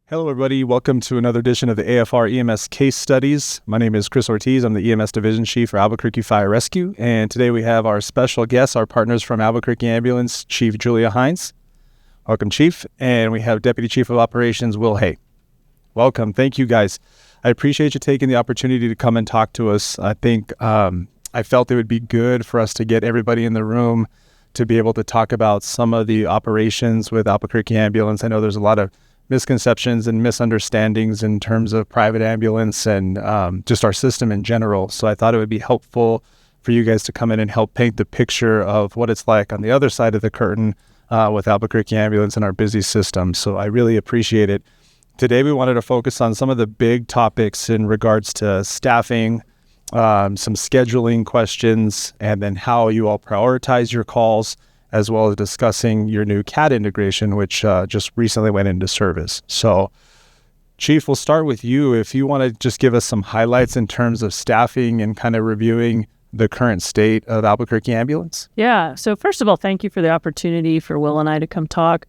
Hello, everybody. Welcome to another edition of the AFR EMS Case Studies. My name is Chris Ortiz. I'm the EMS Division Chief for Albuquerque Fire Rescue. And today we have our special guests, our partners from Albuquerque Ambulance, Chief Julia Hines. Welcome, Chief. And we have Deputy Chief of Operations, Will Hay. Welcome. Thank you, guys. I appreciate you taking the opportunity to come and talk to us. I think I felt it would be good for us to get everybody in the room to be able to talk about some of the operations with Albuquerque Ambulance. I know there's a lot of misconceptions and misunderstandings in terms of private ambulance and just our system in general. So I thought it would be helpful for you guys to come in and help paint the picture of what it's like on the other side of the curtain with Albuquerque Ambulance and our busy system. So I really appreciate it. Today we wanted to focus on some of the big topics in regards to staffing, some scheduling questions, and then how you all prioritize your calls, as well as discussing your new CAD integration, which just recently went into service. So, Chief, we'll start with you. If you want to just give us some highlights in terms of staffing and kind of reviewing the current state of Albuquerque Ambulance. Yeah. So first of all, thank you for the opportunity for Will and I to come talk.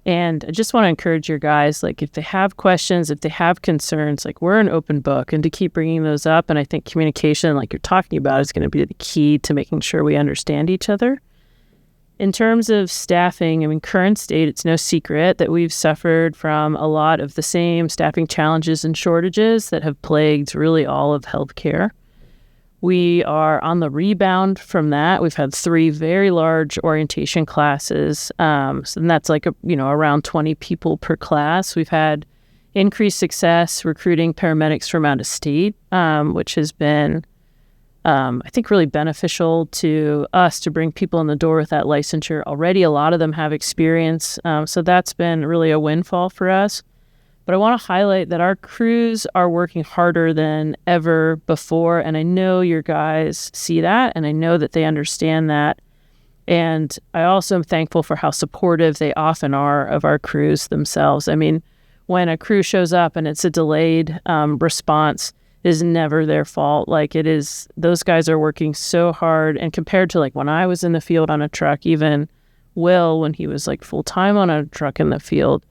And I just want to encourage your guys, like if they have questions, if they have concerns, like we're an open book, and to keep bringing those up. And I think communication, like you're talking about, is going to be the key to making sure we understand each other. In terms of staffing, I mean, current state, it's no secret that we've suffered from a lot of the same staffing challenges and shortages that have plagued really all of healthcare. We are on the rebound from that. We've had 3 very large orientation classes, and that's like around 20 people per class. We've had increased success recruiting paramedics from out of state, which has been I think really beneficial to us to bring people in the door with that licensure. Already a lot of them have experience, so that's been really a windfall for us. But I want to highlight that our crews are working harder than ever before, and I know your guys see that, and I know that they understand that. And I also am thankful for how supportive they often are of our crews themselves. I mean, when a crew shows up and it's a delayed response, is never their fault. Like it is, those guys are working so hard. And compared to like when I was in the field on a truck, even Will, when he was like full-time on a truck in the field,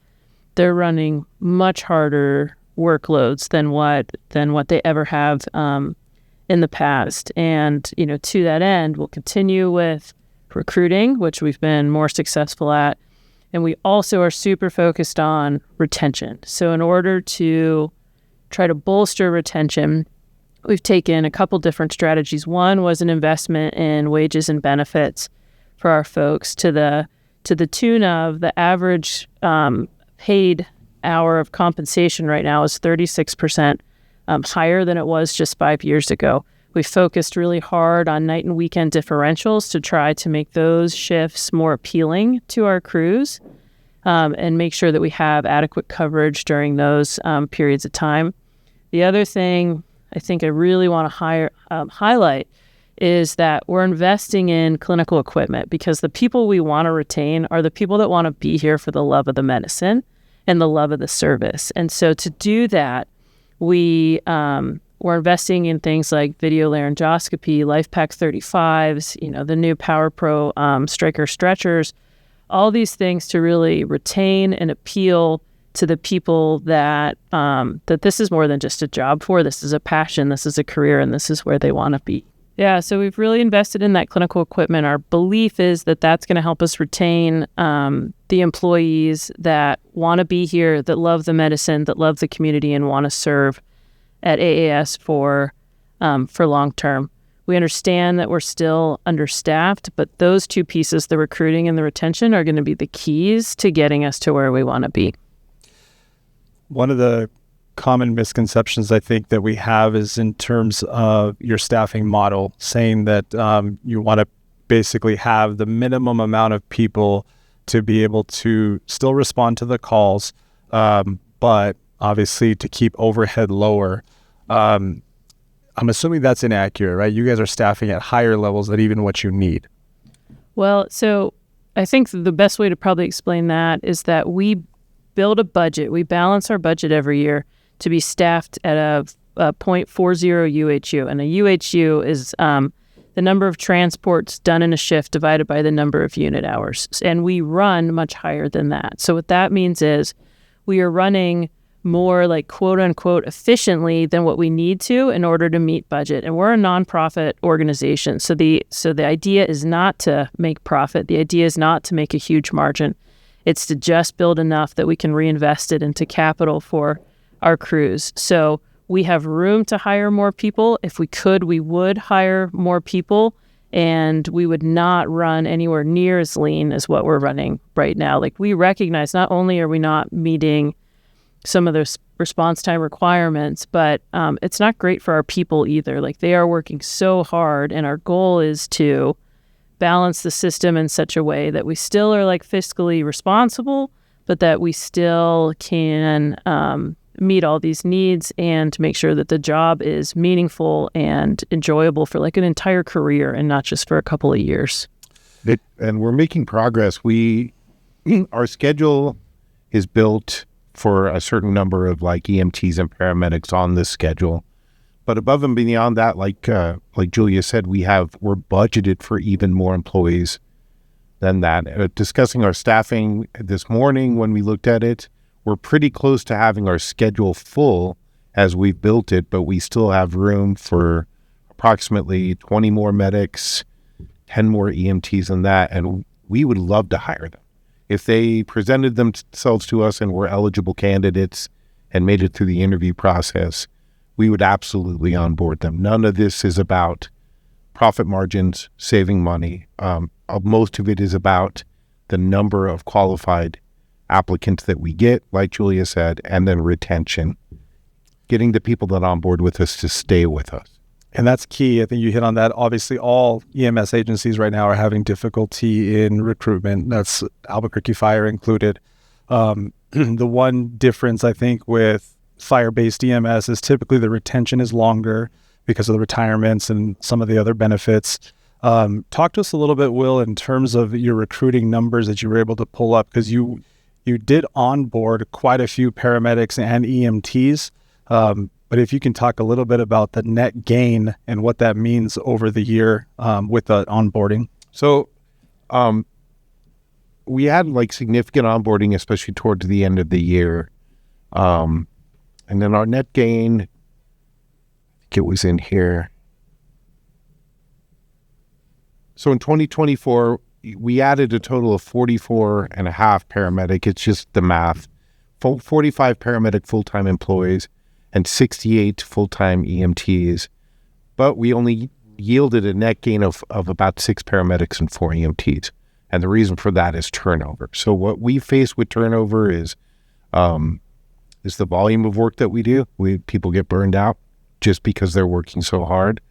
they're running much harder workloads than what they ever have in the past. And, to that end, we'll continue with recruiting, which we've been more successful at. And we also are super focused on retention. So in order to try to bolster retention, we've taken a couple different strategies. One was an investment in wages and benefits for our folks to the tune of the average paid hour of compensation right now is 36% higher than it was just 5 years ago. We focused really hard on night and weekend differentials to try to make those shifts more appealing to our crews and make sure that we have adequate coverage during those periods of time. The other thing I think I really want to highlight is that we're investing in clinical equipment because the people we want to retain are the people that want to be here for the love of the medicine and the love of the service. And so to do that, we're investing in things like video laryngoscopy, LifePak 35s, the new Power Pro Stryker stretchers, all these things to really retain and appeal to the people that this is more than just a job for. This is a passion, this is a career, and this is where they want to be. Yeah, so we've really invested in that clinical equipment. Our belief is that that's going to help us retain the employees that want to be here, that love the medicine, that love the community, and want to serve at AAS for long term. We understand that we're still understaffed, but those 2 pieces, the recruiting and the retention, are going to be the keys to getting us to where we want to be. One of the common misconceptions I think that we have is in terms of your staffing model, saying that you want to basically have the minimum amount of people to be able to still respond to the calls, but obviously to keep overhead lower. I'm assuming that's inaccurate, right? You guys are staffing at higher levels than even what you need. Well, so I think the best way to probably explain that is that we build a budget. We balance our budget every year to be staffed at a 0.40 UHU. And a UHU is the number of transports done in a shift divided by the number of unit hours. And we run much higher than that. So what that means is we are running more like quote unquote efficiently than what we need to in order to meet budget. And we're a nonprofit organization. So the idea is not to make profit. The idea is not to make a huge margin. It's to just build enough that we can reinvest it into capital for our crews. So we have room to hire more people. If we could, we would hire more people, and we would not run anywhere near as lean as what we're running right now. Like, we recognize not only are we not meeting some of those response time requirements, but it's not great for our people either. Like, they are working so hard, and our goal is to balance the system in such a way that we still are like fiscally responsible, but that we still can meet all these needs and to make sure that the job is meaningful and enjoyable for like an entire career and not just for a couple of years. And we're making progress. Our schedule is built for a certain number of like EMTs and paramedics on this schedule. But above and beyond that, like Julia said, we're budgeted for even more employees than that. Discussing our staffing this morning when we looked at it, we're pretty close to having our schedule full as we've built it, but we still have room for approximately 20 more medics, 10 more EMTs than that, and we would love to hire them. If they presented themselves to us and were eligible candidates and made it through the interview process, we would absolutely onboard them. None of this is about profit margins, saving money. Most of it is about the number of qualified applicants that we get, like Julia said, and then retention, getting the people that onboard with us to stay with us. And that's key. I think you hit on that. Obviously, all EMS agencies right now are having difficulty in recruitment. That's Albuquerque Fire included. The one difference, I think, with fire-based EMS is typically the retention is longer because of the retirements and some of the other benefits. Talk to us a little bit, Will, in terms of your recruiting numbers that you were able to pull up, because you did onboard quite a few paramedics and EMTs. But if you can talk a little bit about the net gain and what that means over the year with the onboarding. So we had like significant onboarding, especially towards the end of the year. And then our net gain, I think it was in here. So in 2024, we added a total of 44 and a half paramedic. It's just the math. 45 paramedic full-time employees and 68 full-time EMTs. But we only yielded a net gain of about 6 paramedics and 4 EMTs. And the reason for that is turnover. So what we face with turnover is the volume of work that we do. People get burned out just because they're working so hard.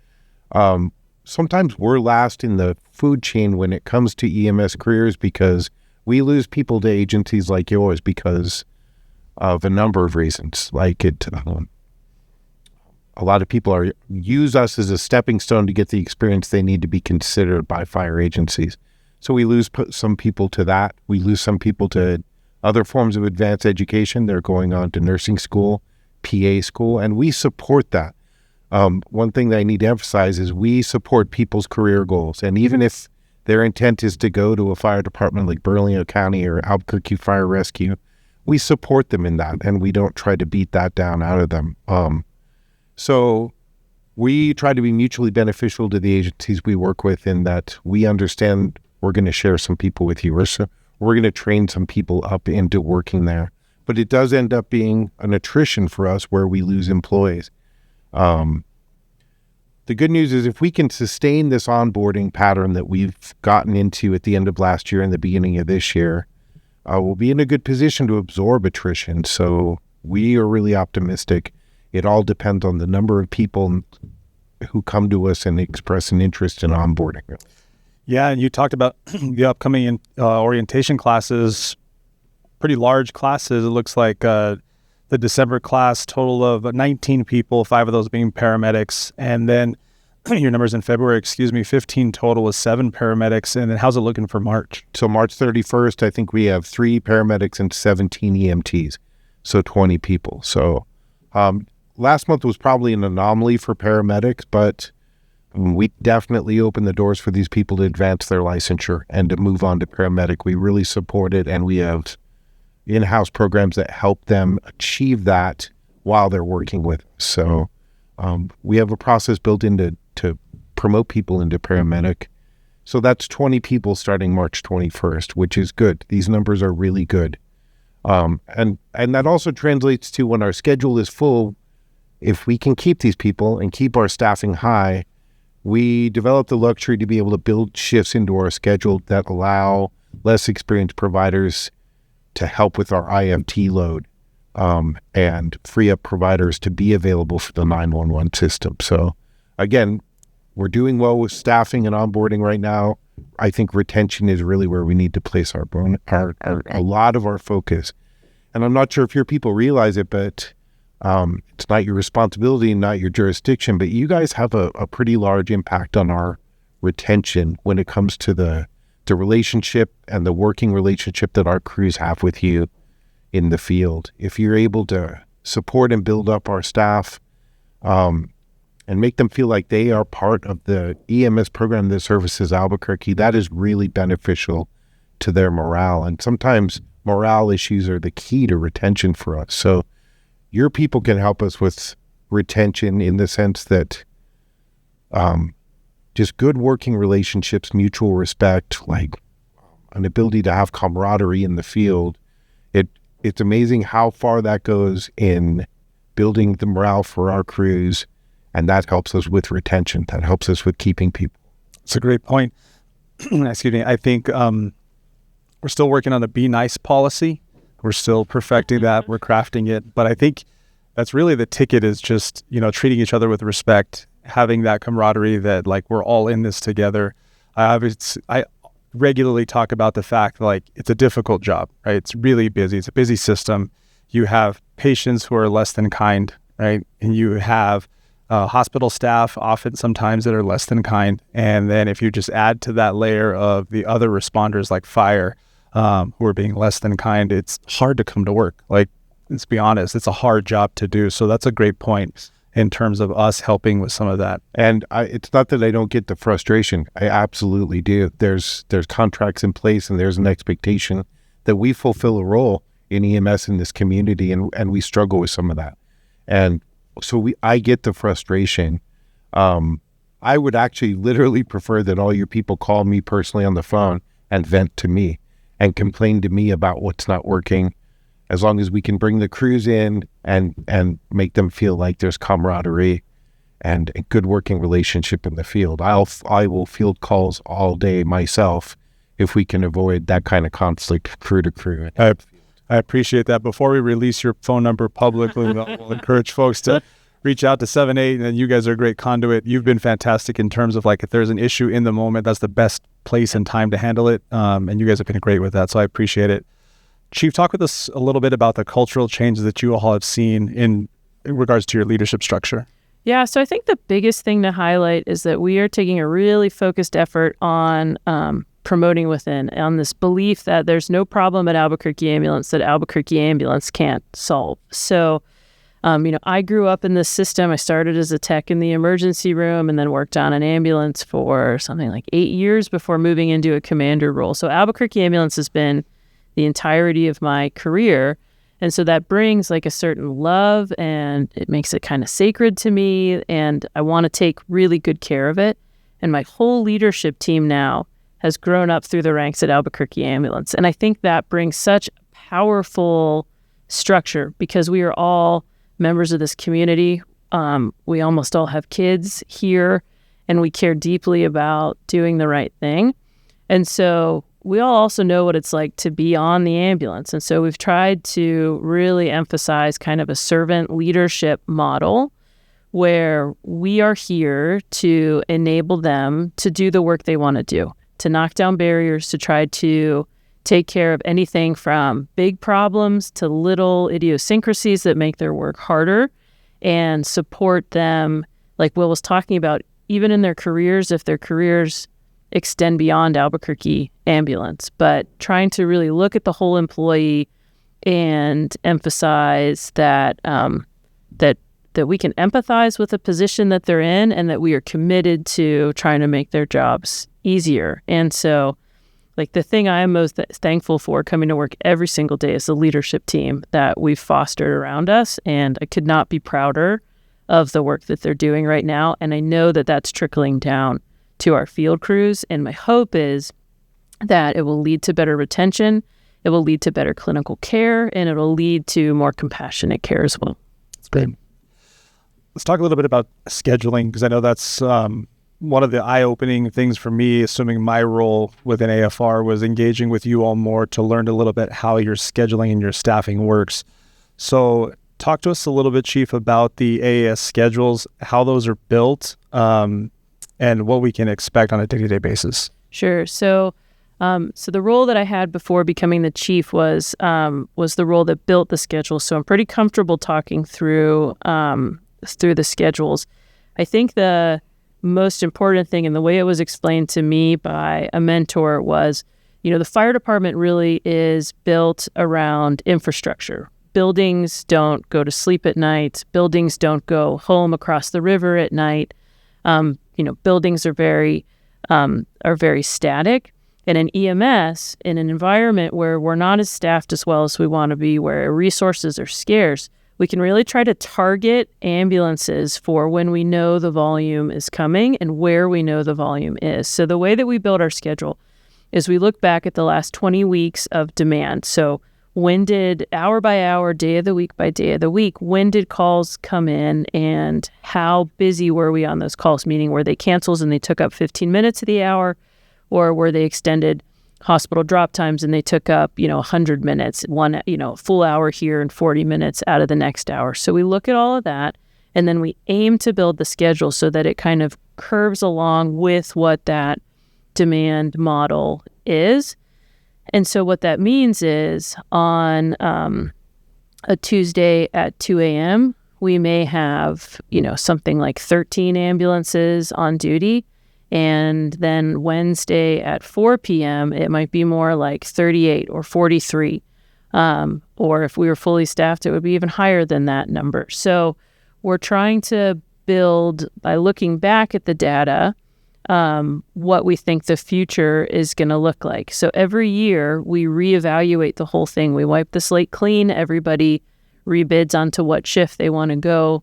Sometimes we're last in the food chain when it comes to EMS careers because we lose people to agencies like yours because of a number of reasons. Like a lot of people use us as a stepping stone to get the experience they need to be considered by fire agencies. So we lose some people to that. We lose some people to other forms of advanced education. They're going on to nursing school, PA school, and we support that. One thing that I need to emphasize is we support people's career goals. And even if their intent is to go to a fire department like Bernalillo County or Albuquerque Fire Rescue, we support them in that, and we don't try to beat that down out of them. So we try to be mutually beneficial to the agencies we work with in that we understand we're going to share some people with you. We're going to train some people up into working there. But it does end up being an attrition for us where we lose employees. The good news is if we can sustain this onboarding pattern that we've gotten into at the end of last year and the beginning of this year, we'll be in a good position to absorb attrition. So we are really optimistic. It all depends on the number of people who come to us and express an interest in onboarding. Yeah, and you talked about the upcoming orientation classes, pretty large classes. It looks like the December class, total of 19 people, 5 of those being paramedics. And then your numbers in February, 15 total with 7 paramedics. And then how's it looking for March? So March 31st, I think we have 3 paramedics and 17 EMTs. So 20 people. So last month was probably an anomaly for paramedics, but we definitely opened the doors for these people to advance their licensure and to move on to paramedic. We really support it, and we have in-house programs that help them achieve that while they're working with us. So we have a process built in to promote people into paramedic. So that's 20 people starting March 21st, which is good. These numbers are really good. And that also translates to when our schedule is full, if we can keep these people and keep our staffing high, we develop the luxury to be able to build shifts into our schedule that allow less experienced providers to help with our IFT load, and free up providers to be available for the 911 system. So again, we're doing well with staffing and onboarding right now. I think retention is really where we need to place a lot of our focus. And I'm not sure if your people realize it, but it's not your responsibility, not your jurisdiction, but you guys have a pretty large impact on our retention when it comes to the relationship and the working relationship that our crews have with you in the field. If you're able to support and build up our staff, and make them feel like they are part of the EMS program that services Albuquerque, that is really beneficial to their morale. And sometimes morale issues are the key to retention for us. So your people can help us with retention in the sense that just good working relationships, mutual respect, like an ability to have camaraderie in the field. It's amazing how far that goes in building the morale for our crews. And that helps us with retention. That helps us with keeping people. It's a great point. Excuse me. I think we're still working on the Be Nice policy. We're still perfecting that. We're crafting it. But I think that's really the ticket, is just, treating each other with respect, having that camaraderie that like we're all in this together. I regularly talk about the fact like it's a difficult job, right? It's really busy. It's a busy system. You have patients who are less than kind, right? And you have hospital staff sometimes that are less than kind. And then if you just add to that layer of the other responders like fire, who are being less than kind, it's hard to come to work. Like, let's be honest, it's a hard job to do. So that's a great point in terms of us helping with some of that. And it's not that I don't get the frustration. I absolutely do. There's contracts in place and there's an expectation that we fulfill a role in EMS in this community, and we struggle with some of that. And so I get the frustration. I would actually literally prefer that all your people call me personally on the phone and vent to me and complain to me about what's not working, as long as we can bring the crews in and make them feel like there's camaraderie and a good working relationship in the field. I will field calls all day myself if we can avoid that kind of conflict crew to crew. I appreciate that. Before we release your phone number publicly, we'll encourage folks to reach out to 7-8, and you guys are a great conduit. You've been fantastic in terms of like if there's an issue in the moment, that's the best place and time to handle it. And you guys have been great with that, so I appreciate it. Chief, talk with us a little bit about the cultural changes that you all have seen in regards to your leadership structure. Yeah, so I think the biggest thing to highlight is that we are taking a really focused effort on promoting within, on this belief that there's no problem at Albuquerque Ambulance that Albuquerque Ambulance can't solve. So, I grew up in this system. I started as a tech in the emergency room and then worked on an ambulance for something like 8 years before moving into a commander role. So Albuquerque Ambulance has been the entirety of my career. And so that brings like a certain love, and it makes it kind of sacred to me. And I want to take really good care of it. And my whole leadership team now has grown up through the ranks at Albuquerque Ambulance. And I think that brings such powerful structure because we are all members of this community. We almost all have kids here, and we care deeply about doing the right thing. And so we all also know what it's like to be on the ambulance. And so we've tried to really emphasize kind of a servant leadership model where we are here to enable them to do the work they want to do, to knock down barriers, to try to take care of anything from big problems to little idiosyncrasies that make their work harder, and support them, like Will was talking about, even in their careers, if their careers extend beyond Albuquerque Ambulance, but trying to really look at the whole employee and emphasize that that we can empathize with the position that they're in, and that we are committed to trying to make their jobs easier. And so, Like the thing I am most thankful for coming to work every single day is the leadership team that we've fostered around us. And I could not be prouder of the work that they're doing right now. And I know that that's trickling down to our field crews. And my hope is that it will lead to better retention, it will lead to better clinical care, and it will lead to more compassionate care as well. That's great. Let's talk a little bit about scheduling, because I know that's one of the eye-opening things for me, assuming my role within AFR was engaging with you all more to learn a little bit how your scheduling and your staffing works. So talk to us a little bit, Chief, about the AAS schedules, how those are built, and what we can expect on a day-to-day basis. Sure. So the role that I had before becoming the chief was the role that built the schedule. So I'm pretty comfortable talking through the schedules. I think the most important thing, and the way it was explained to me by a mentor, was, the fire department really is built around infrastructure. Buildings don't go to sleep at night. Buildings don't go home across the river at night. Buildings are very static. And in EMS, in an environment where we're not as staffed as well as we want to be, where resources are scarce, we can really try to target ambulances for when we know the volume is coming and where we know the volume is. So the way that we build our schedule is we look back at the last 20 weeks of demand. So when did, hour by hour, day of the week by day of the week, when did calls come in and how busy were we on those calls? Meaning, were they cancels and they took up 15 minutes of the hour, or were they extended hospital drop times and they took up, 100 minutes, one, full hour here and 40 minutes out of the next hour. So we look at all of that, and then we aim to build the schedule so that it kind of curves along with what that demand model is. And so what that means is on a Tuesday at 2 a.m., we may have, something like 13 ambulances on duty. And then Wednesday at 4 p.m., it might be more like 38 or 43. Or if we were fully staffed, it would be even higher than that number. So we're trying to build, by looking back at the data, what we think the future is going to look like. So every year, we reevaluate the whole thing. We wipe the slate clean. Everybody rebids onto what shift they want to go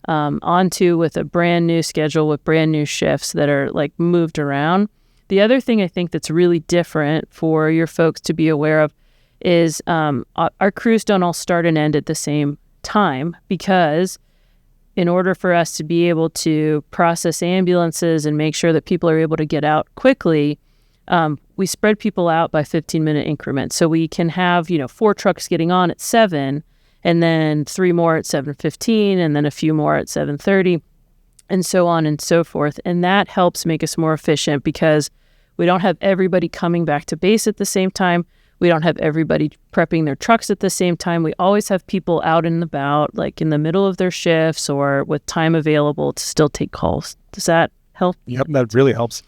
onto with a brand new schedule with brand new shifts that are moved around. The other thing I think that's really different for your folks to be aware of is our crews don't all start and end at the same time, because in order for us to be able to process ambulances and make sure that people are able to get out quickly, we spread people out by 15-minute increments. So we can have 4 trucks getting on at 7, and then 3 more at 7:15, and then a few more at 7:30, and so on and so forth. And that helps make us more efficient, because we don't have everybody coming back to base at the same time. We don't have everybody prepping their trucks at the same time. We always have people out and about, in the middle of their shifts or with time available to still take calls. Does that help? Yep, that really helps.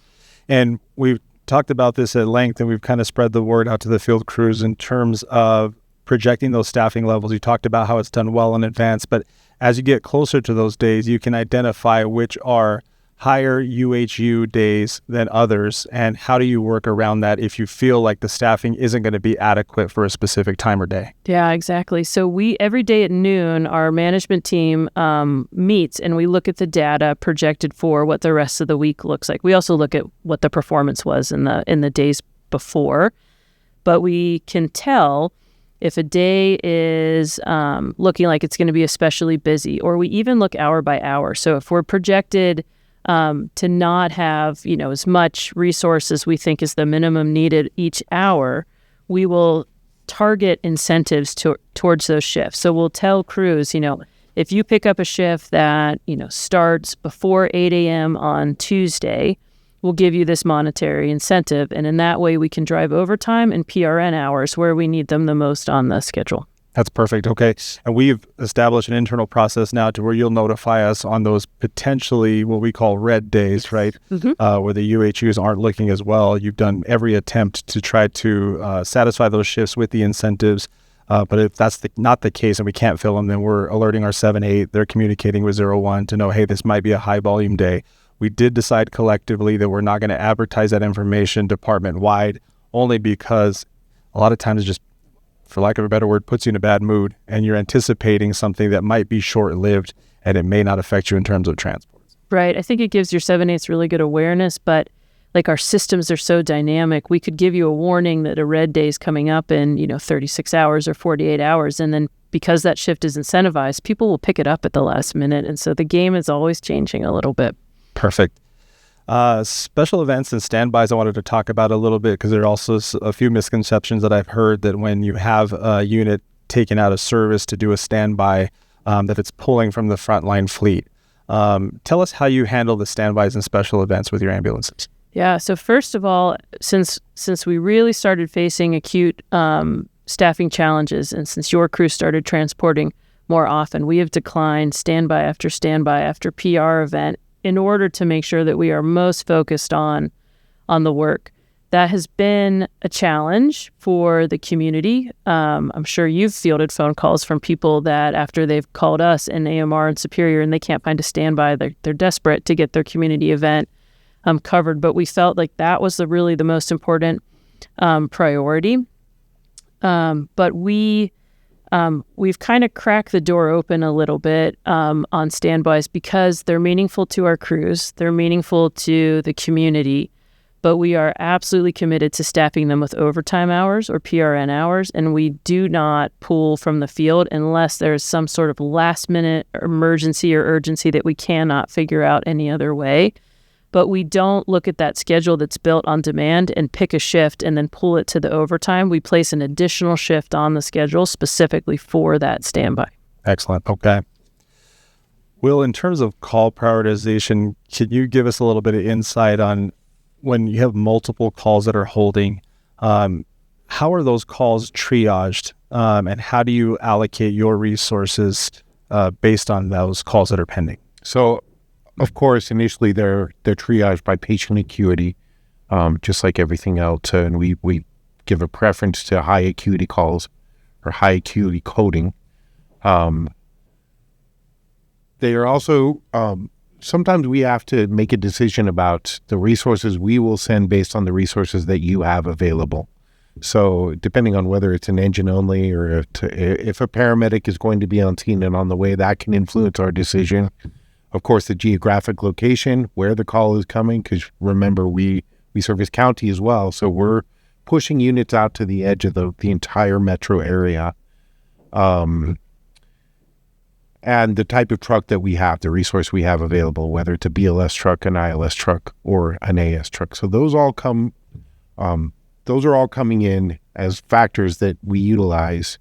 And we've talked about this at length, and we've kind of spread the word out to the field crews in terms of projecting those staffing levels. You talked about how it's done well in advance, but as you get closer to those days, you can identify which are higher UHU days than others, and how do you work around that if you feel like the staffing isn't going to be adequate for a specific time or day? Yeah, exactly. So every day at noon, our management team meets, and we look at the data projected for what the rest of the week looks like. We also look at what the performance was in the days before, but we can tell if a day is looking like it's going to be especially busy, or we even look hour by hour. So if we're projected to not have, as much resources we think is the minimum needed each hour, we will target incentives towards those shifts. So we'll tell crews, if you pick up a shift that, starts before 8 a.m. on Tuesday, we'll give you this monetary incentive. And in that way, we can drive overtime and PRN hours where we need them the most on the schedule. That's perfect. Okay. And we've established an internal process now to where you'll notify us on those potentially what we call red days, right? Mm-hmm. Where the UHUs aren't looking as well. You've done every attempt to try to satisfy those shifts with the incentives. But if that's not the case and we can't fill them, then we're alerting our 7-8. They're communicating with 0-1 to know, hey, this might be a high volume day. We did decide collectively that we're not going to advertise that information department-wide. only because a lot of times it just, for lack of a better word, puts you in a bad mood, and you're anticipating something that might be short-lived and it may not affect you in terms of transport. Right. I think it gives your 7/8 really good awareness, but like our systems are so dynamic, we could give you a warning that a red day is coming up in, 36 hours or 48 hours. And then because that shift is incentivized, people will pick it up at the last minute. And so the game is always changing a little bit. Perfect. Special events and standbys I wanted to talk about a little bit, because there are also a few misconceptions that I've heard that when you have a unit taken out of service to do a standby, that it's pulling from the frontline fleet. Tell us how you handle the standbys and special events with your ambulances. Yeah. So first of all, since we really started facing acute staffing challenges, and since your crew started transporting more often, we have declined standby after PR event in order to make sure that we are most focused on the work. That has been a challenge for the community. I'm sure you've fielded phone calls from people that after they've called us in AMR and Superior and they can't find a standby, they're desperate to get their community event covered. But we felt like that was really the most important priority. But we've kind of cracked the door open a little bit on standbys because they're meaningful to our crews, they're meaningful to the community, but we are absolutely committed to staffing them with overtime hours or PRN hours, and we do not pull from the field unless there's some sort of last-minute emergency or urgency that we cannot figure out any other way. But we don't look at that schedule that's built on demand and pick a shift and then pull it to the overtime. We place an additional shift on the schedule specifically for that standby. Excellent. Okay. Will, in terms of call prioritization, can you give us a little bit of insight on when you have multiple calls that are holding, how are those calls triaged, and how do you allocate your resources based on those calls that are pending? So, of course, initially they're triaged by patient acuity, just like everything else, and we give a preference to high acuity calls or high acuity coding. They are also sometimes we have to make a decision about the resources we will send based on the resources that you have available. So depending on whether it's an engine only or if a paramedic is going to be on scene and on the way, that can influence our decision. Of course, the geographic location, where the call is coming, because remember, we service county as well. So we're pushing units out to the edge of the entire metro area. And the type of truck that we have, the resource we have available, whether it's a BLS truck, an ILS truck, or an AS truck. So those are all coming in as factors that we utilize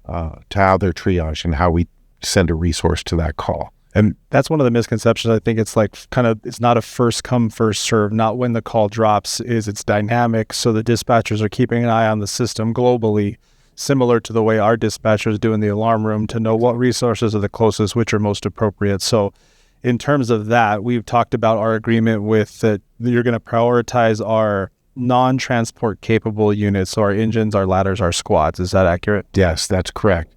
to how they're triaged and how we send a resource to that call. And that's one of the misconceptions. I think it's it's not a first come, first serve. Not when the call drops, it's dynamic. So the dispatchers are keeping an eye on the system globally, similar to the way our dispatchers do in the alarm room, to know what resources are the closest, which are most appropriate. So in terms of that, we've talked about our agreement with that you're going to prioritize our non-transport capable units, so our engines, our ladders, our squads. Is that accurate? Yes, that's correct.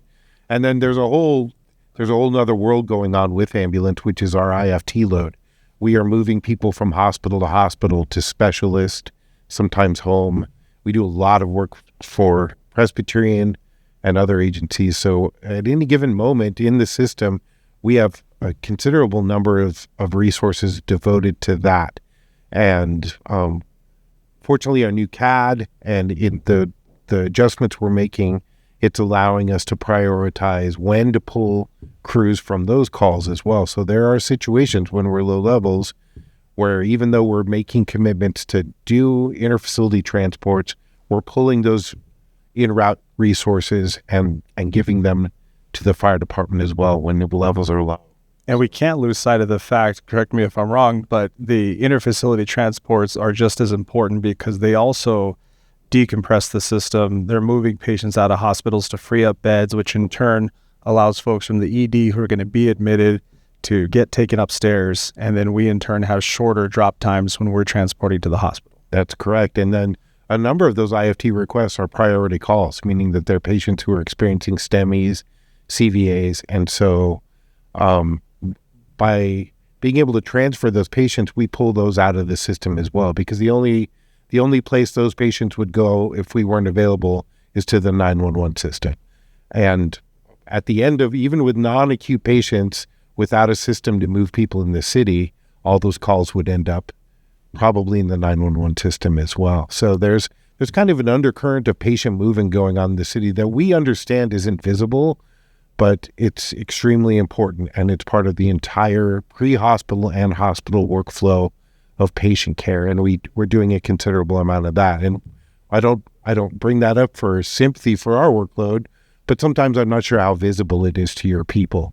And then there's a whole other world going on with ambulance, which is our IFT load. We are moving people from hospital to hospital to specialist, sometimes home. We do a lot of work for Presbyterian and other agencies. So at any given moment in the system, we have a considerable number of resources devoted to that. And fortunately, our new CAD and in the adjustments we're making, it's allowing us to prioritize when to pull crews from those calls as well. So there are situations when we're low levels where even though we're making commitments to do interfacility transports, we're pulling those in-route resources and giving them to the fire department as well when the levels are low. And we can't lose sight of the fact, correct me if I'm wrong, but the interfacility transports are just as important because they also decompress the system. They're moving patients out of hospitals to free up beds, which in turn allows folks from the ED who are going to be admitted to get taken upstairs. And then we in turn have shorter drop times when we're transporting to the hospital. That's correct. And then a number of those IFT requests are priority calls, meaning that they're patients who are experiencing STEMIs, CVAs. And so by being able to transfer those patients, we pull those out of the system as well, because the only the only place those patients would go if we weren't available is to the 911 system. And at the end of, even with non-acute patients, without a system to move people in the city, all those calls would end up probably in the 911 system as well. So there's kind of an undercurrent of patient movement going on in the city that we understand isn't visible, but it's extremely important, and it's part of the entire pre-hospital and hospital workflow of patient care, and we're doing a considerable amount of that. And I don't bring that up for sympathy for our workload, but sometimes I'm not sure how visible it is to your people.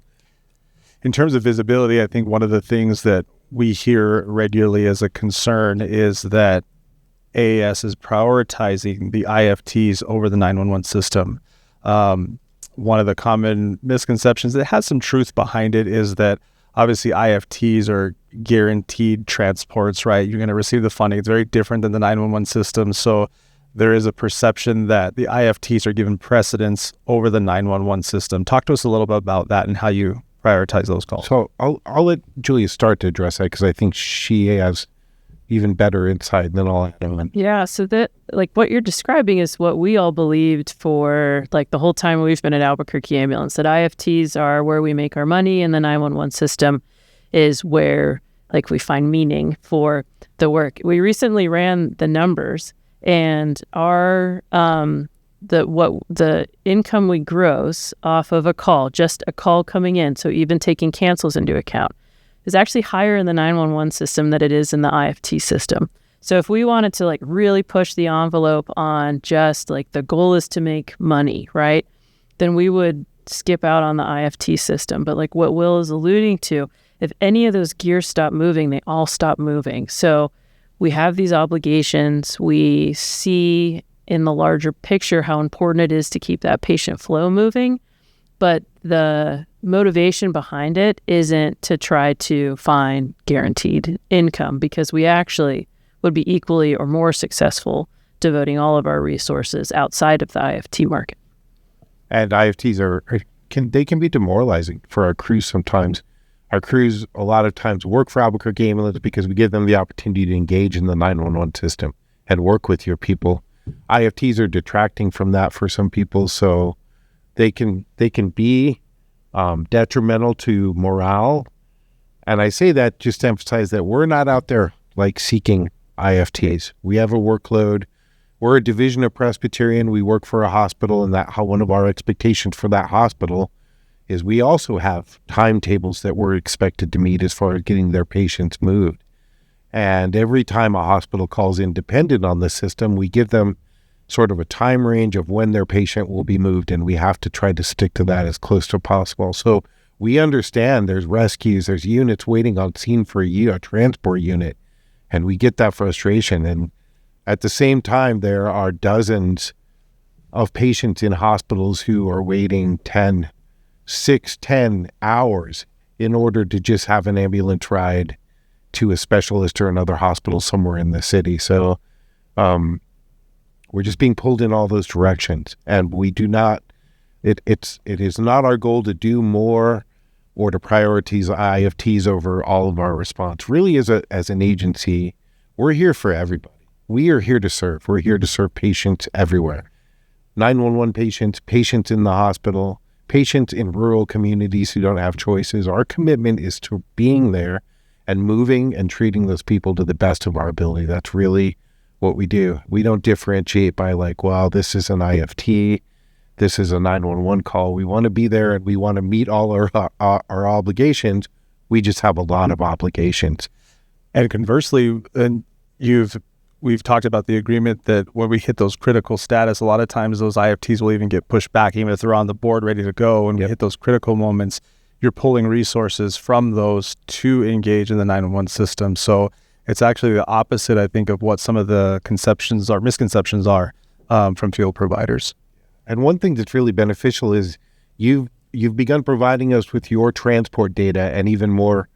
In terms of visibility, I think one of the things that we hear regularly as a concern is that AAS is prioritizing the IFTs over the 911 system. One of the common misconceptions that has some truth behind it is that obviously IFTs are guaranteed transports, right? You're going to receive the funding. It's very different than the 911 system. So there is a perception that the IFTs are given precedence over the 911 system. Talk to us a little bit about that and how you prioritize those calls. So I'll let Julia start to address that, because I think she has even better insight than all I know. Yeah, so that, like, what you're describing is what we all believed for, like, the whole time we've been at Albuquerque Ambulance, that IFTs are where we make our money, and the 911 system is where, like, we find meaning for the work. We recently ran the numbers, and our the income we gross off of a call, just a call coming in, so even taking cancels into account, is actually higher in the 911 system than it is in the IFT system. So if we wanted to, like, really push the envelope on just, like, the goal is to make money, right, then we would skip out on the IFT system. But like what Will is alluding to, if any of those gears stop moving, they all stop moving. So we have these obligations. We see in the larger picture how important it is to keep that patient flow moving. But the motivation behind it isn't to try to find guaranteed income, because we actually would be equally or more successful devoting all of our resources outside of the IFT market. And IFTs can be demoralizing for our crews sometimes. Our crews a lot of times work for Albuquerque Ambulance because we give them the opportunity to engage in the 911 system and work with your people. IFTs are detracting from that for some people, so they can be detrimental to morale. And I say that just to emphasize that we're not out there like seeking IFTs. We have a workload. We're a division of Presbyterian. We work for a hospital, and that how one of our expectations for that hospital is we also have timetables that we're expected to meet as far as getting their patients moved. And every time a hospital calls in dependent on the system, we give them sort of a time range of when their patient will be moved, and we have to try to stick to that as close to possible. So we understand there's rescues, there's units waiting on scene for a transport unit, and we get that frustration. And at the same time, there are dozens of patients in hospitals who are waiting 10 hours in order to just have an ambulance ride to a specialist or another hospital somewhere in the city. So we're just being pulled in all those directions, and we do not, it is not our goal to do more or to prioritize IFTs over all of our response. Really, as an agency, we're here for everybody. We are here to serve. We're here to serve patients everywhere. 911 patients in the hospital, patients in rural communities who don't have choices. Our commitment is to being there and moving and treating those people to the best of our ability. That's really what we do. We don't differentiate by like, well, this is an IFT, this is a 911 call. We want to be there and we want to meet all our obligations. We just have a lot of obligations. And conversely, we've talked about the agreement that when we hit those critical status, a lot of times those IFTs will even get pushed back, even if they're on the board ready to go. And we hit those critical moments, you're pulling resources from those to engage in the 911 system. So it's actually the opposite, I think, of what some of the misconceptions are from field providers. And one thing that's really beneficial is you've begun providing us with your transport data, and even more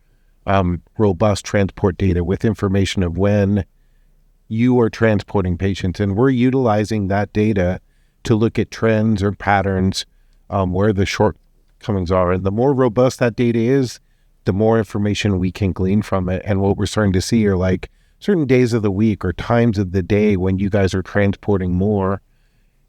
robust transport data with information of when you are transporting patients. And we're utilizing that data to look at trends or patterns where the shortcomings are. And the more robust that data is, the more information we can glean from it. And what we're starting to see are like certain days of the week or times of the day when you guys are transporting more.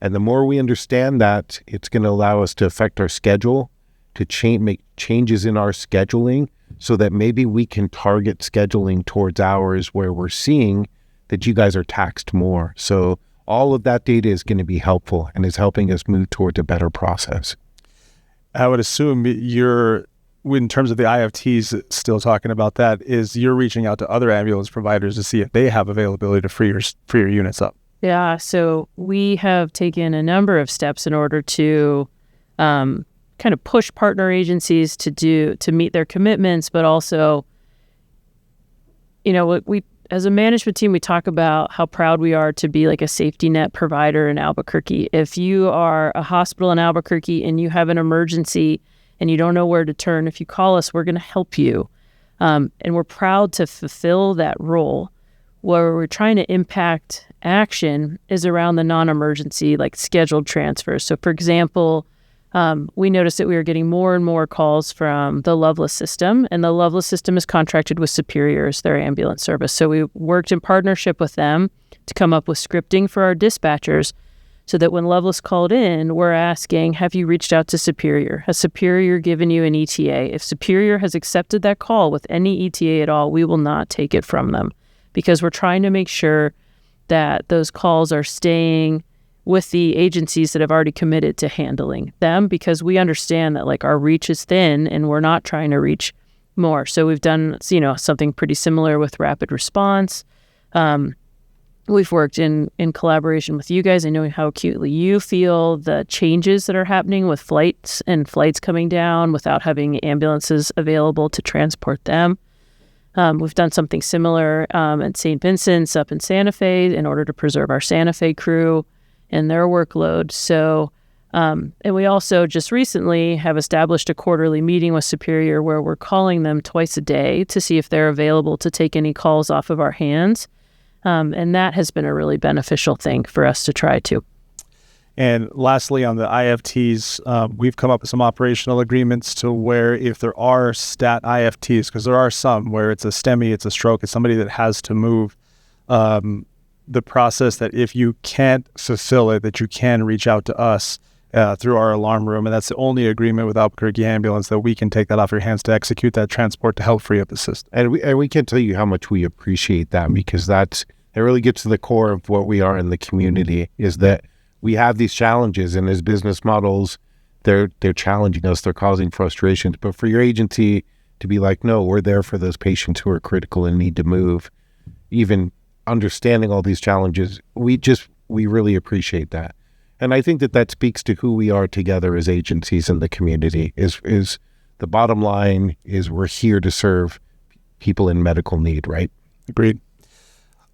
And the more we understand that, it's going to allow us to affect our schedule, to make changes in our scheduling so that maybe we can target scheduling towards hours where we're seeing that you guys are taxed more. So all of that data is going to be helpful and is helping us move towards a better process. I would assume in terms of the IFTs, still talking about that, is you're reaching out to other ambulance providers to see if they have availability to free your units up. Yeah, so we have taken a number of steps in order to kind of push partner agencies to meet their commitments, but also, we as a management team, we talk about how proud we are to be like a safety net provider in Albuquerque. If you are a hospital in Albuquerque and you have an emergency and you don't know where to turn, if you call us, we're going to help you. And we're proud to fulfill that role. Where we're trying to impact action is around the non-emergency, like scheduled transfers. So, for example, we noticed that we were getting more and more calls from the Loveless system, and the Loveless system is contracted with Superior as their ambulance service. So we worked in partnership with them to come up with scripting for our dispatchers so that when Loveless called in, we're asking, have you reached out to Superior? Has Superior given you an ETA? If Superior has accepted that call with any ETA at all, we will not take it from them, because we're trying to make sure that those calls are staying with the agencies that have already committed to handling them, because we understand that like our reach is thin and we're not trying to reach more. So we've done, something pretty similar with rapid response. We've worked in collaboration with you guys. I know how acutely you feel the changes that are happening with flights coming down without having ambulances available to transport them. We've done something similar at St. Vincent's up in Santa Fe in order to preserve our Santa Fe crew and their workload. So, and we also just recently have established a quarterly meeting with Superior where we're calling them twice a day to see if they're available to take any calls off of our hands. And that has been a really beneficial thing for us to try to. And lastly, on the IFTs, we've come up with some operational agreements to where if there are stat IFTs, because there are some where it's a STEMI, it's a stroke, it's somebody that has to move, the process that if you can't fulfill it, that you can reach out to us through our alarm room. And that's the only agreement with Albuquerque Ambulance that we can take that off your hands to execute that transport to help free up the system. And we can tell you how much we appreciate that, because it really gets to the core of what we are in the community, is that we have these challenges, and as business models, they're challenging us, they're causing frustrations. But for your agency to be like, no, we're there for those patients who are critical and need to move, even understanding all these challenges, we really appreciate that. And I think that speaks to who we are together as agencies in the community, is the bottom line is we're here to serve people in medical need, right? Agreed.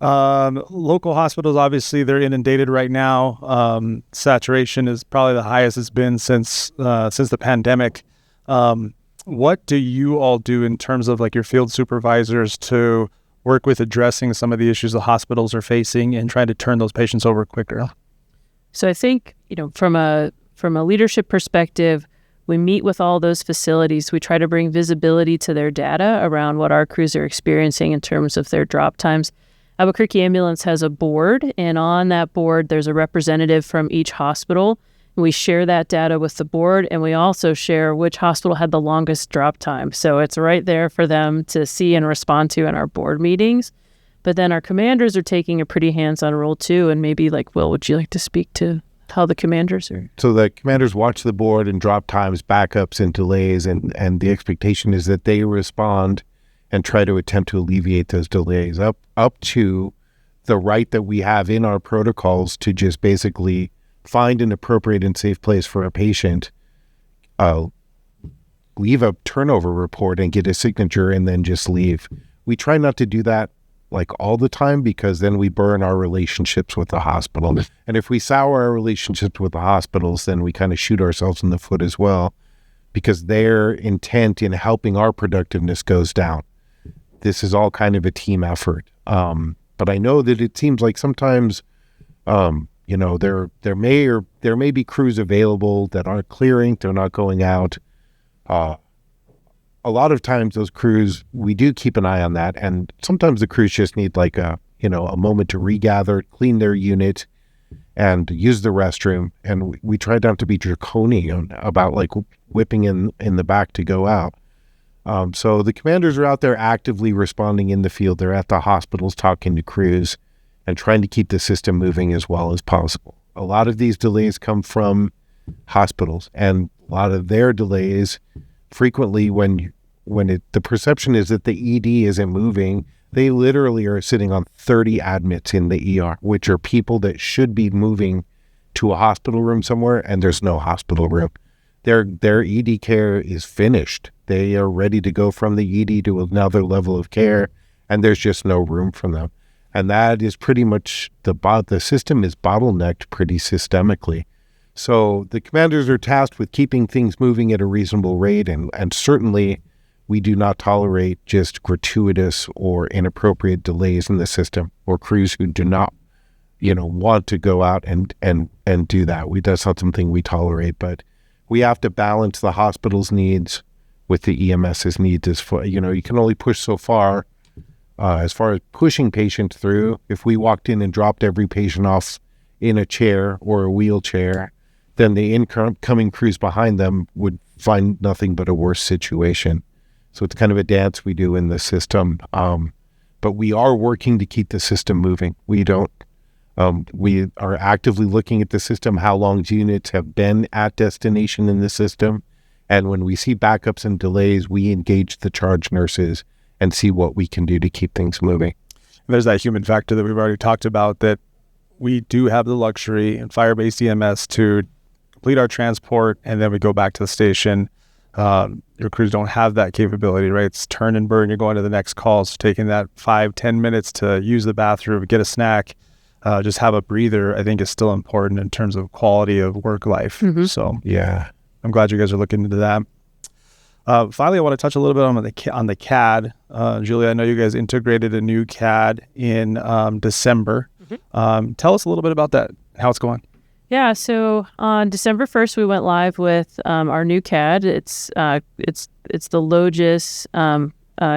Local hospitals, obviously, they're inundated right now. Saturation is probably the highest it's been since the pandemic. What do you all do in terms of like your field supervisors to work with addressing some of the issues the hospitals are facing and trying to turn those patients over quicker? So I think, from a leadership perspective, we meet with all those facilities. We try to bring visibility to their data around what our crews are experiencing in terms of their drop times. Albuquerque Ambulance has a board, and on that board, there's a representative from each hospital. We share that data with the board, and we also share which hospital had the longest drop time. So it's right there for them to see and respond to in our board meetings. But then our commanders are taking a pretty hands-on role too. And maybe Will, would you like to speak to how the commanders are? So the commanders watch the board and drop times, backups, and delays, and the expectation is that they respond and try to attempt to alleviate those delays up to the right that we have in our protocols to just basically find an appropriate and safe place for a patient, leave a turnover report and get a signature, and then just leave. We try not to do that all the time, because then we burn our relationships with the hospital. And if we sour our relationships with the hospitals, then we kind of shoot ourselves in the foot as well, because their intent in helping our productiveness goes down. This is all kind of a team effort. But I know that it seems like sometimes, there may be crews available that aren't clearing, they're not going out. A a lot of times those crews, we do keep an eye on that. And sometimes the crews just need like a moment to regather, clean their unit, and use the restroom. And we try not to be draconian about like whipping in the back to go out. So the commanders are out there actively responding in the field. They're at the hospitals talking to crews and trying to keep the system moving as well as possible. A lot of these delays come from hospitals, and a lot of their delays frequently when the perception is that the ED isn't moving, they literally are sitting on 30 admits in the ER, which are people that should be moving to a hospital room somewhere, and there's no hospital room. Their ED care is finished. They are ready to go from the ED to another level of care, and there's just no room for them. And that is pretty much the system is bottlenecked pretty systemically. So the commanders are tasked with keeping things moving at a reasonable rate, and certainly we do not tolerate just gratuitous or inappropriate delays in the system or crews who do not, want to go out and do that. That's not something we tolerate, but we have to balance the hospital's needs with the EMS's needs. You can only push so far. As far as pushing patients through, if we walked in and dropped every patient off in a chair or a wheelchair, then the incoming crews behind them would find nothing but a worse situation. So it's kind of a dance we do in the system. But we are working to keep the system moving. We are actively looking at the system, how long units have been at destination in the system. And when we see backups and delays, we engage the charge nurses and see what we can do to keep things moving. There's that human factor that we've already talked about, that we do have the luxury in fire-based EMS to complete our transport, and then we go back to the station. Your crews don't have that capability, right? It's turn and burn. You're going to the next call. So taking that 5-10 minutes to use the bathroom, get a snack, just have a breather, I think is still important in terms of quality of work life. Mm-hmm. So yeah, I'm glad you guys are looking into that. Finally, I want to touch a little bit on the CAD. Julia, I know you guys integrated a new CAD in December. Mm-hmm. Tell us a little bit about that, how it's going. Yeah, so on December 1st, we went live with our new CAD. It's the Logis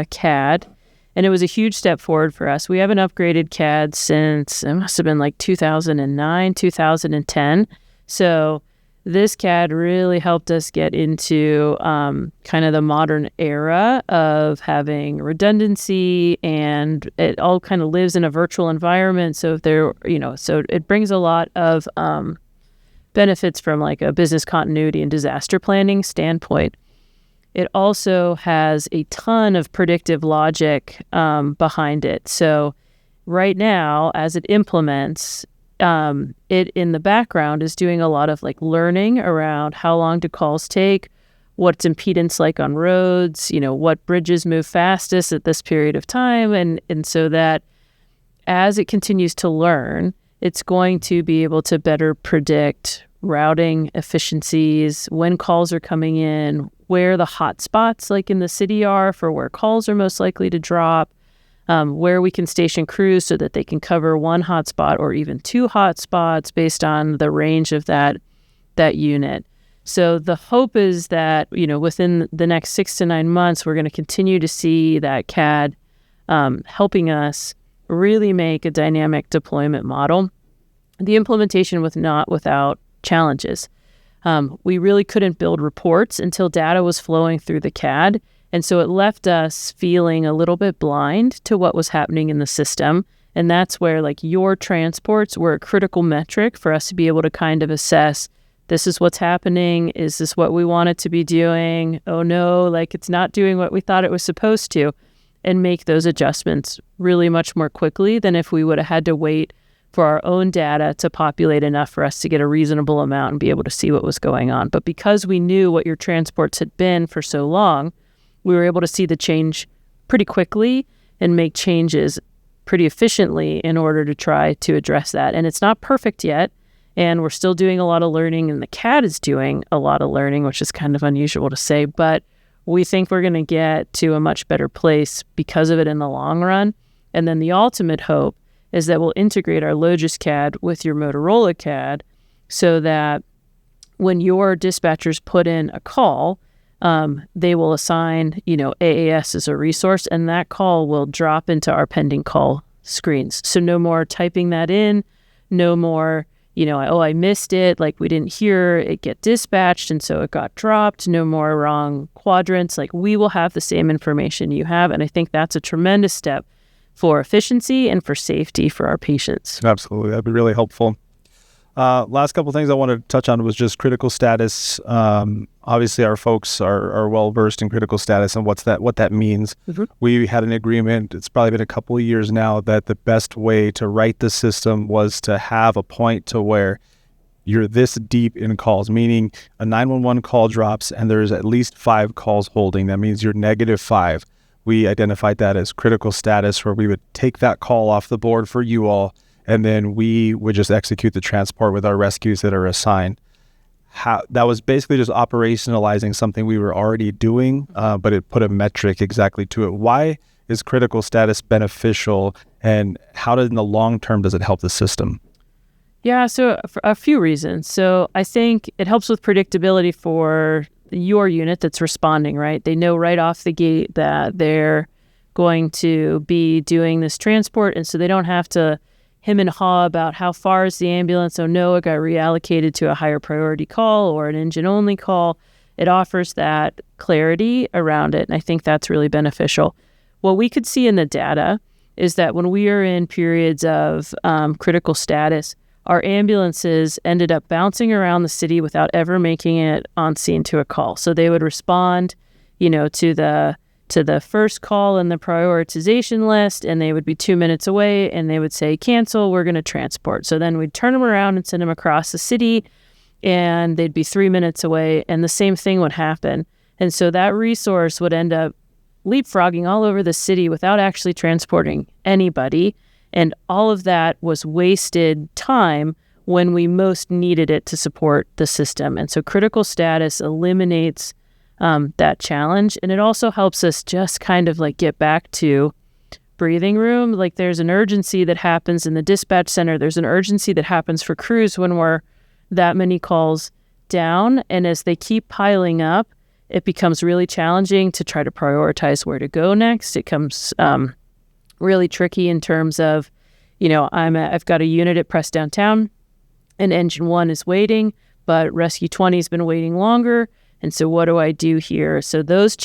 CAD, and it was a huge step forward for us. We haven't upgraded CAD since, it must have been like 2009, 2010. So this CAD really helped us get into kind of the modern era of having redundancy, and it all kind of lives in a virtual environment. So so it brings a lot of benefits from like a business continuity and disaster planning standpoint. It also has a ton of predictive logic behind it. So right now, as it implements, it in the background is doing a lot of like learning around how long do calls take, what's impedance like on roads, what bridges move fastest at this period of time. And so that as it continues to learn, it's going to be able to better predict routing efficiencies, when calls are coming in, where the hot spots like in the city are for where calls are most likely to drop, where we can station crews so that they can cover one hotspot or even two hotspots based on the range of that unit. So the hope is that, within the next 6 to 9 months, we're going to continue to see that CAD helping us really make a dynamic deployment model. The implementation was not without challenges. We really couldn't build reports until data was flowing through the CAD. And so it left us feeling a little bit blind to what was happening in the system. And that's where like your transports were a critical metric for us to be able to kind of assess, this is what's happening. Is this what we want it to be doing? Oh no, like it's not doing what we thought it was supposed to, and make those adjustments really much more quickly than if we would have had to wait for our own data to populate enough for us to get a reasonable amount and be able to see what was going on. But because we knew what your transports had been for so long, we were able to see the change pretty quickly and make changes pretty efficiently in order to try to address that. And it's not perfect yet, and we're still doing a lot of learning, and the CAD is doing a lot of learning, which is kind of unusual to say, but we think we're going to get to a much better place because of it in the long run. And then the ultimate hope is that we'll integrate our Logis CAD with your Motorola CAD so that when your dispatchers put in a call, they will assign, AAS as a resource, and that call will drop into our pending call screens. So no more typing that in, no more, I missed it, like we didn't hear it get dispatched, and so it got dropped. No more wrong quadrants. Like, we will have the same information you have, and I think that's a tremendous step for efficiency and for safety for our patients. Absolutely. That'd be really helpful. Last couple of things I wanted to touch on was just critical status. Obviously, our folks are well versed in critical status and what that means. Mm-hmm. We had an agreement, it's probably been a couple of years now, that the best way to write the system was to have a point to where you're this deep in calls, meaning a 911 call drops and there's at least 5 calls holding. That means you're -5. We identified that as critical status, where we would take that call off the board for you all, and then we would just execute the transport with our rescues that are assigned. That was basically just operationalizing something we were already doing, but it put a metric exactly to it. Why is critical status beneficial, and how in the long term does it help the system? Yeah, so for a few reasons. So I think it helps with predictability for your unit that's responding, right? They know right off the gate that they're going to be doing this transport, and so they don't have to hem and haw about how far is the ambulance. Oh no, it got reallocated to a higher priority call or an engine-only call. It offers that clarity around it, and I think that's really beneficial. What we could see in the data is that when we are in periods of critical status, our ambulances ended up bouncing around the city without ever making it on scene to a call. So they would respond, to the first call in the prioritization list, and they would be 2 minutes away, and they would say, cancel, we're going to transport. So then we'd turn them around and send them across the city, and they'd be 3 minutes away, and the same thing would happen. And so that resource would end up leapfrogging all over the city without actually transporting anybody. And all of that was wasted time when we most needed it to support the system. And so critical status eliminates that challenge. And it also helps us just kind of like get back to breathing room. Like, there's an urgency that happens in the dispatch center. There's an urgency that happens for crews when we're that many calls down. And as they keep piling up, it becomes really challenging to try to prioritize where to go next. It comes really tricky in terms of, I've got a unit at Press Downtown, and Engine 1 is waiting, but Rescue 20 has been waiting longer. And so what do I do here? So those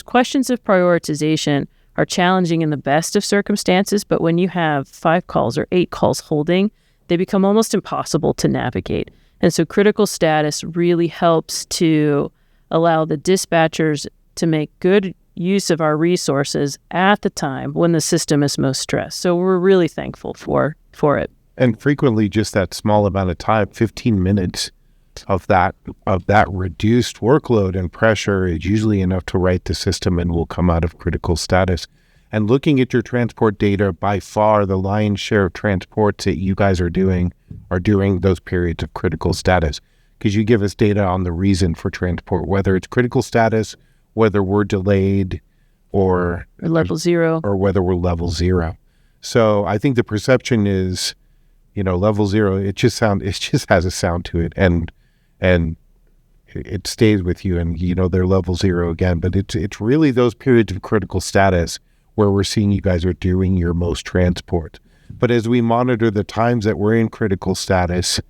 questions of prioritization are challenging in the best of circumstances, but when you have 5 calls or 8 calls holding, they become almost impossible to navigate. And so critical status really helps to allow the dispatchers to make good use of our resources at the time when the system is most stressed. So we're really thankful for it. And frequently just that small amount of time, 15 minutes of that reduced workload and pressure is usually enough to right the system, and will come out of critical status. And looking at your transport data, by far the lion's share of transports that you guys are during those periods of critical status, because you give us data on the reason for transport, whether it's critical status, whether we're delayed or level 0, or whether we're level 0. So I think the perception is, level 0, it just has a sound to it, and it stays with you, and they're level 0 again. But it's really those periods of critical status where we're seeing you guys are doing your most transport. But as we monitor the times that we're in critical status,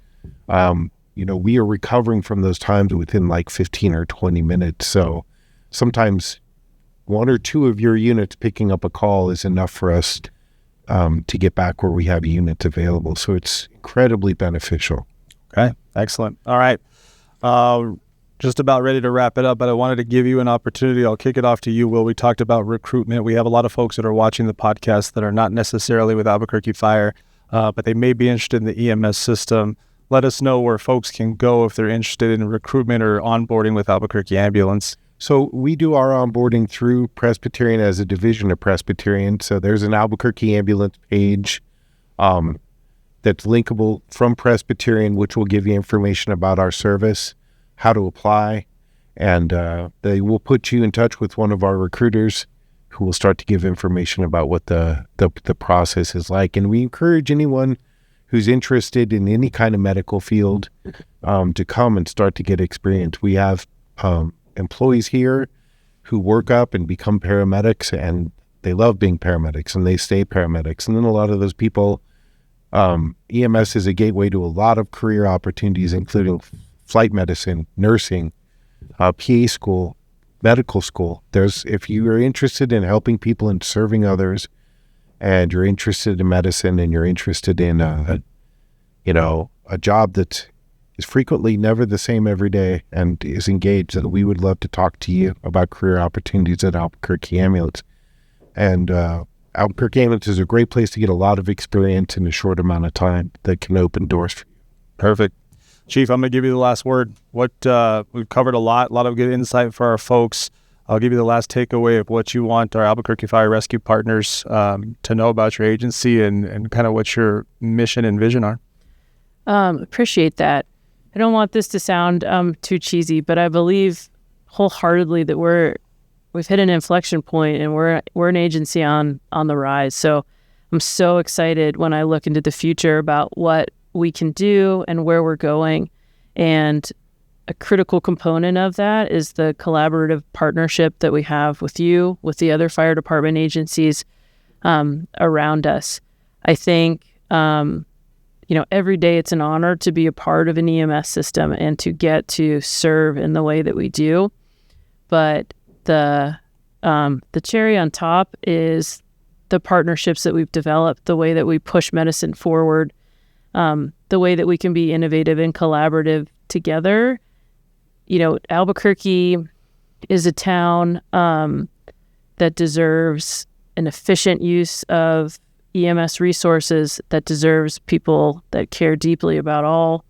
we are recovering from those times within like 15 or 20 minutes. So sometimes 1 or 2 of your units picking up a call is enough for us to get back where we have units available. So it's incredibly beneficial. Okay, excellent. All right. Just about ready to wrap it up, but I wanted to give you an opportunity. I'll kick it off to you, Will. We talked about recruitment. We have a lot of folks that are watching the podcast that are not necessarily with Albuquerque Fire, but they may be interested in the EMS system. Let us know where folks can go if they're interested in recruitment or onboarding with Albuquerque Ambulance. So we do our onboarding through Presbyterian as a division of Presbyterian. So there's an Albuquerque Ambulance page that's linkable from Presbyterian, which will give you information about our service, how to apply, and they will put you in touch with one of our recruiters who will start to give information about what the process is like. And we encourage anyone who's interested in any kind of medical field to come and start to get experience. We have employees here who work up and become paramedics, and they love being paramedics and they stay paramedics. And then a lot of those people, EMS is a gateway to a lot of career opportunities, including flight medicine, nursing, PA school, medical school. If you are interested in helping people and serving others, and you're interested in medicine, and you're interested in a job that is frequently never the same every day and is engaged, that we would love to talk to you about career opportunities at Albuquerque Ambulance. And Albuquerque Ambulance is a great place to get a lot of experience in a short amount of time that can open doors for you. Perfect. Chief, I'm going to give you the last word. We've covered a lot of good insight for our folks. I'll give you the last takeaway of what you want our Albuquerque Fire Rescue partners to know about your agency and kind of what your mission and vision are. Appreciate that. I don't want this to sound too cheesy, but I believe wholeheartedly that we've hit an inflection point, and we're an agency on the rise. So I'm so excited when I look into the future about what we can do and where we're going. And a critical component of that is the collaborative partnership that we have with you, with the other fire department agencies around us. I think, every day it's an honor to be a part of an EMS system and to get to serve in the way that we do. But the cherry on top is the partnerships that we've developed, the way that we push medicine forward, the way that we can be innovative and collaborative together. Albuquerque is a town that deserves an efficient use of EMS resources, that deserves people that care deeply about all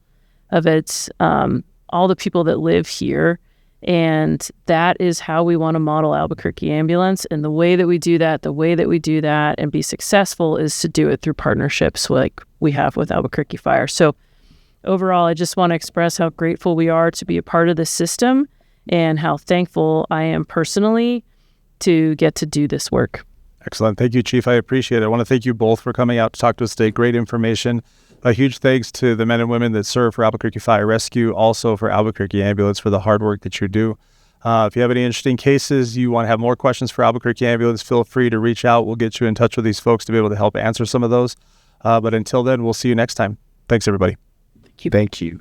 of its, all the people that live here. And that is how we want to model Albuquerque Ambulance. And the way that we do that and be successful is to do it through partnerships like we have with Albuquerque Fire. So overall, I just want to express how grateful we are to be a part of this system and how thankful I am personally to get to do this work. Excellent. Thank you, Chief. I appreciate it. I want to thank you both for coming out to talk to us today. Great information. A huge thanks to the men and women that serve for Albuquerque Fire Rescue, also for Albuquerque Ambulance for the hard work that you do. If you have any interesting cases, you want to have more questions for Albuquerque Ambulance, feel free to reach out. We'll get you in touch with these folks to be able to help answer some of those. But until then, we'll see you next time. Thanks, everybody. Thank you.